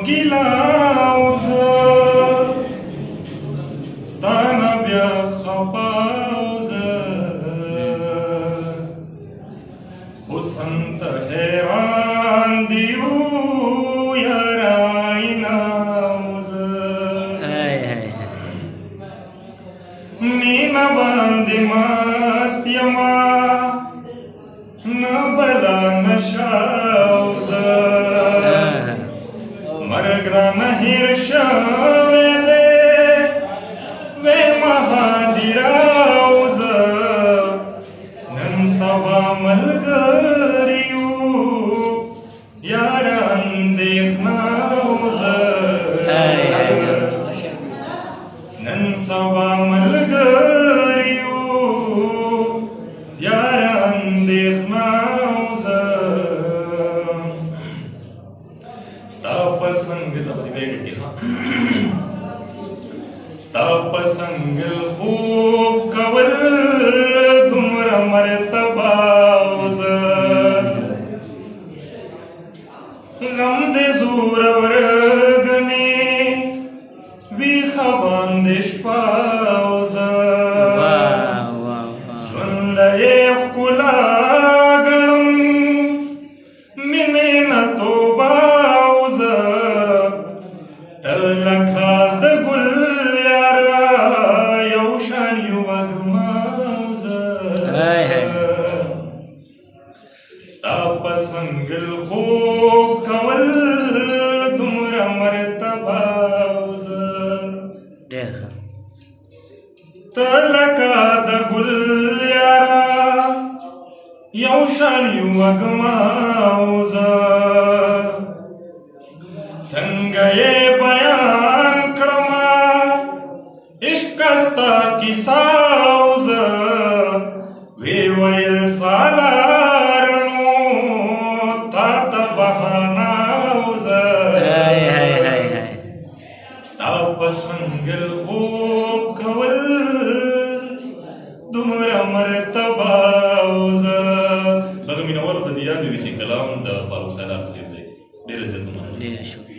ګیلا وزه ستا نه بیا خفه وزه حسن ته حیران دي یاره آینه وزه مینه باندې مست یما نه بلا نشه وزه مرګ رانه هېر شوی دی وی مهادیره وزه نن سبا ملګري یو یاره اندېښنه وزه نن سبا ملګري یو یاره اندېښنه وزه ستا پسنګ ته به دې کې ستا پسنګ خوب کول دومره مرتبه وزه غم دې زورور ګڼې ویښه باندې شپه وزه ژونده یې ښکلا ګڼم مینې نه توبه وزه ته لکه د ګل یاره یو شان یو وږمه وزه ستا په څنګل خوب کول دومره مرتبه وزه ته لکه د ګل یاره یو شان یو وږمه وزه څنګه یې بیان کړمه عشق ستا کیسه وزه وی ویل سالار نو تا ته بهانه وزه ستا په څنګل خوب کول دومره مرتبه وزه دغه مینوالو ته دې یاد وي چې کلام د فاروق سالار صاحب دی ډېره زیاته مننه